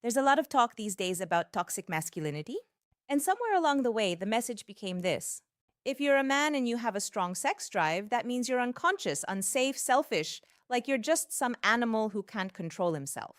There's a lot of talk these days about toxic masculinity, and somewhere along the way, the message became this. If you're a man and you have a strong sex drive, that means you're unconscious, unsafe, selfish, like you're just some animal who can't control himself.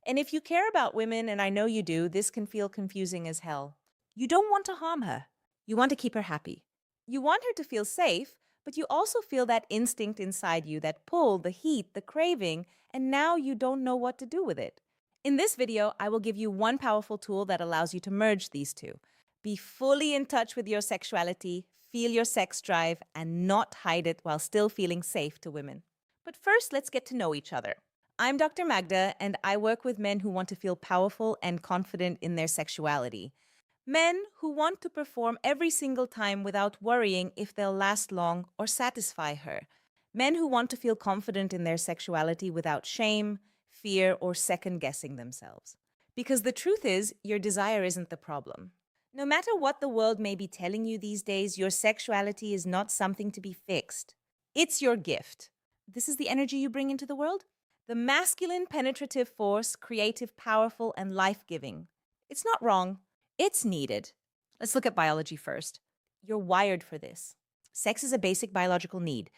And if you care about women, and I know you do, this can feel confusing as hell. You don't want to harm her. You want to keep her happy. You want her to feel safe, but you also feel that instinct inside you, that pull, the heat, the craving, and now you don't know what to do with it. In this video, I will give you one powerful tool that allows you to merge these two. Be fully in touch with your sexuality, feel your sex drive, and not hide it while still feeling safe to women. But first, let's get to know each other. I'm Dr. Magda, and I work with men who want to feel powerful and confident in their sexuality. Men who want to perform every single time without worrying if they'll last long or satisfy her. Men who want to feel confident in their sexuality without shame, fear, or second-guessing themselves. Because the truth is, your desire isn't the problem. No matter what the world may be telling you these days, your sexuality is not something to be fixed. It's your gift. This is the energy you bring into the world. The masculine penetrative force, creative, powerful, and life-giving. It's not wrong. It's needed. Let's look at biology first. You're wired for this. Sex is a basic biological need.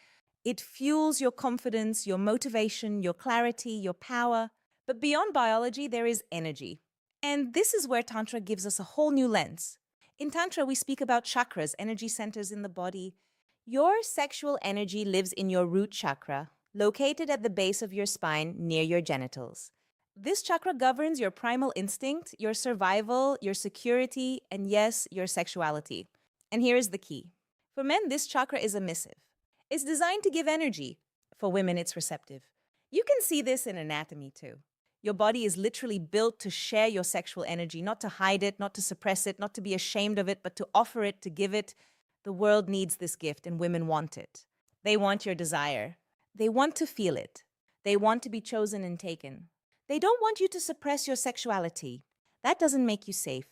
It fuels your confidence, your motivation, your clarity, your power. But beyond biology, there is energy. And this is where Tantra gives us a whole new lens. In Tantra, we speak about chakras, energy centers in the body. Your sexual energy lives in your root chakra, located at the base of your spine near your genitals. This chakra governs your primal instinct, your survival, your security, and yes, your sexuality. And here is the key. For men, this chakra is emissive. It's designed to give energy. For women, it's receptive. You can see this in anatomy too. Your body is literally built to share your sexual energy, not to hide it, not to suppress it, not to be ashamed of it, but to offer it, to give it. The world needs this gift and women want it. They want your desire. They want to feel it. They want to be chosen and taken. They don't want you to suppress your sexuality. That doesn't make you safe.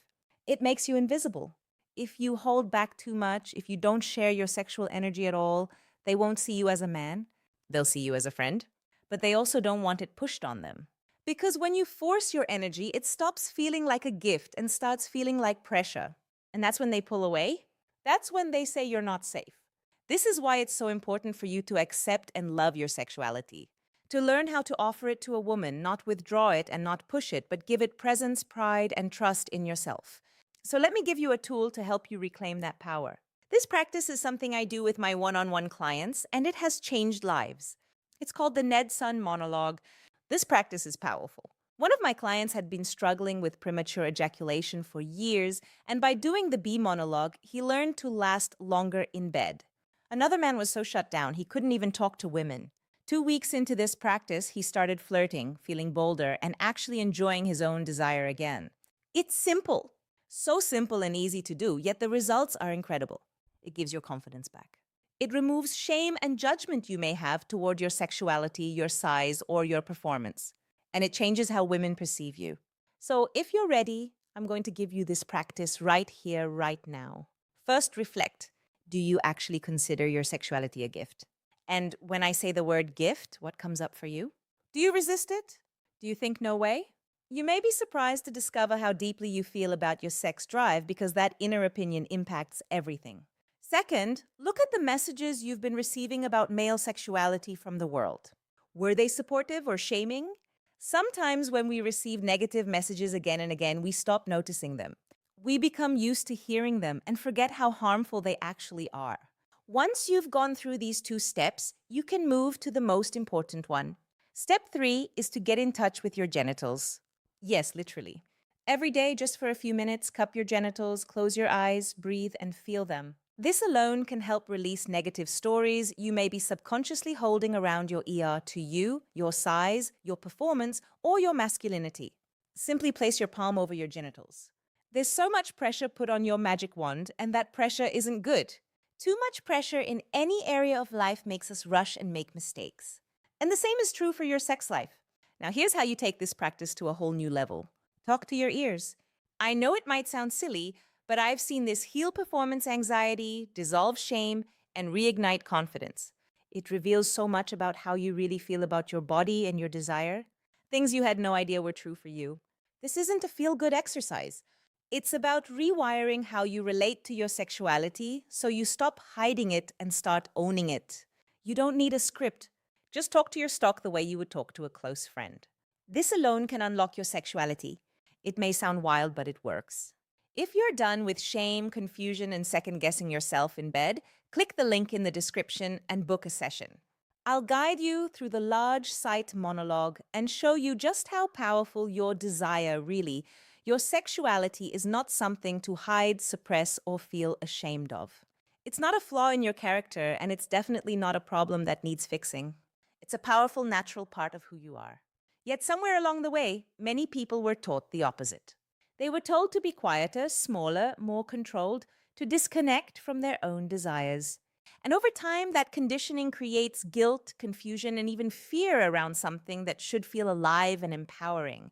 It makes you invisible. If you hold back too much, if you don't share your sexual energy at all, they won't see you as a man. They'll see you as a friend. But they also don't want it pushed on them. Because when you force your energy, it stops feeling like a gift and starts feeling like pressure. And that's when they pull away. That's when they say you're not safe. This is why it's so important for you to accept and love your sexuality. To learn how to offer it to a woman, not withdraw it and not push it, but give it presence, pride, and trust in yourself. So let me give you a tool to help you reclaim that power. This practice is something I do with my one-on-one clients, and it has changed lives. It's called the Ned-Son monologue. This practice is powerful. One of my clients had been struggling with premature ejaculation for years, and by doing the B monologue, he learned to last longer in bed. Another man was so shut down, he couldn't even talk to women. 2 weeks into this practice, he started flirting, feeling bolder, and actually enjoying his own desire again. It's simple. So simple and easy to do, yet the results are incredible. It gives your confidence back. It removes shame and judgment you may have toward your sexuality, your size, or your performance. And it changes how women perceive you. So if you're ready, I'm going to give you this practice right here, right now. First, reflect. Do you actually consider your sexuality a gift? And when I say the word gift, what comes up for you? Do you resist it? Do you think no way? You may be surprised to discover how deeply you feel about your sex drive because that inner opinion impacts everything. Second, look at the messages you've been receiving about male sexuality from the world. Were they supportive or shaming? Sometimes when we receive negative messages again and again, we stop noticing them. We become used to hearing them and forget how harmful they actually are. Once you've gone through these 2 steps, you can move to the most important one. Step 3 is to get in touch with your genitals. Yes, literally. Every day, just for a few minutes, cup your genitals, close your eyes, breathe, and feel them. This alone can help release negative stories you may be subconsciously holding around your ER to you, your size, your performance, or your masculinity. Simply place your palm over your genitals. There's so much pressure put on your magic wand, and that pressure isn't good. Too much pressure in any area of life makes us rush and make mistakes. And the same is true for your sex life. Now, here's how you take this practice to a whole new level. Talk to your ears. I know it might sound silly, but I've seen this heal performance anxiety, dissolve shame, and reignite confidence. It reveals so much about how you really feel about your body and your desire. Things you had no idea were true for you. This isn't a feel-good exercise. It's about rewiring how you relate to your sexuality so you stop hiding it and start owning it. You don't need a script. Just talk to your stock the way you would talk to a close friend. This alone can unlock your sexuality. It may sound wild, but it works. If you're done with shame, confusion, and second guessing yourself in bed, click the link in the description and book a session. I'll guide you through the large sight monologue and show you just how powerful your desire really. Your sexuality is not something to hide, suppress, or feel ashamed of. It's not a flaw in your character, and it's definitely not a problem that needs fixing. It's a powerful, natural part of who you are. Yet somewhere along the way, many people were taught the opposite. They were told to be quieter, smaller, more controlled, to disconnect from their own desires. And over time, that conditioning creates guilt, confusion, and even fear around something that should feel alive and empowering.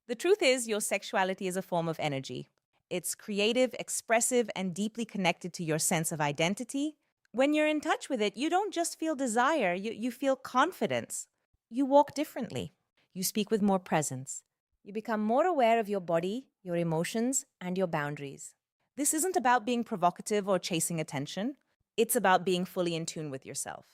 The truth is, your sexuality is a form of energy. It's creative, expressive, and deeply connected to your sense of identity. When you're in touch with it, you don't just feel desire, you feel confidence. You walk differently. You speak with more presence. You become more aware of your body, your emotions, and your boundaries. This isn't about being provocative or chasing attention. It's about being fully in tune with yourself.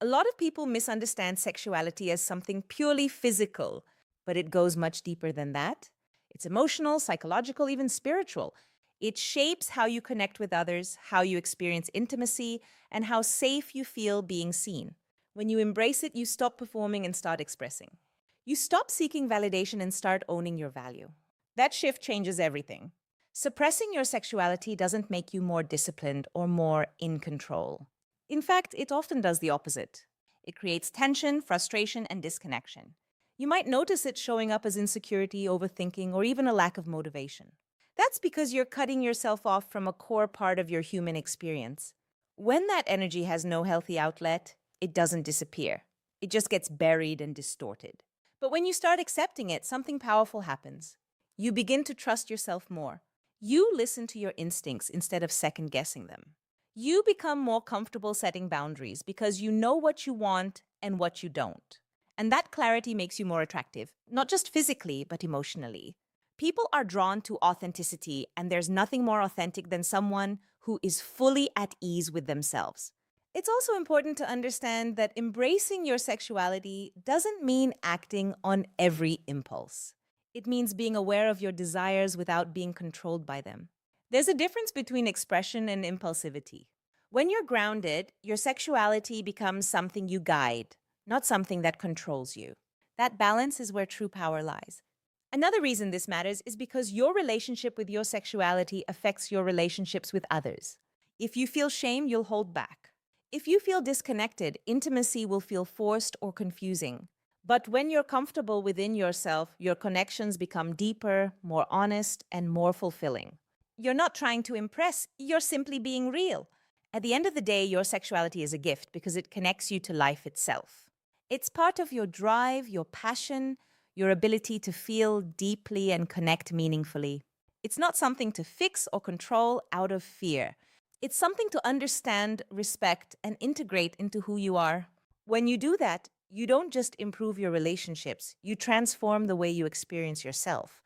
A lot of people misunderstand sexuality as something purely physical, but it goes much deeper than that. It's emotional, psychological, even spiritual. It shapes how you connect with others, how you experience intimacy, and how safe you feel being seen. When you embrace it, you stop performing and start expressing. You stop seeking validation and start owning your value. That shift changes everything. Suppressing your sexuality doesn't make you more disciplined or more in control. In fact, it often does the opposite. It creates tension, frustration, and disconnection. You might notice it showing up as insecurity, overthinking, or even a lack of motivation. That's because you're cutting yourself off from a core part of your human experience. When that energy has no healthy outlet, it doesn't disappear. It just gets buried and distorted. But when you start accepting it, something powerful happens. You begin to trust yourself more. You listen to your instincts instead of second-guessing them. You become more comfortable setting boundaries because you know what you want and what you don't. And that clarity makes you more attractive, not just physically, but emotionally. People are drawn to authenticity, and there's nothing more authentic than someone who is fully at ease with themselves. It's also important to understand that embracing your sexuality doesn't mean acting on every impulse. It means being aware of your desires without being controlled by them. There's a difference between expression and impulsivity. When you're grounded, your sexuality becomes something you guide, not something that controls you. That balance is where true power lies. Another reason this matters is because your relationship with your sexuality affects your relationships with others. If you feel shame, you'll hold back. If you feel disconnected, intimacy will feel forced or confusing. But when you're comfortable within yourself, your connections become deeper, more honest, and more fulfilling. You're not trying to impress, you're simply being real. At the end of the day, your sexuality is a gift because it connects you to life itself. It's part of your drive, your passion, your ability to feel deeply and connect meaningfully. It's not something to fix or control out of fear. It's something to understand, respect, and integrate into who you are. When you do that, you don't just improve your relationships, you transform the way you experience yourself.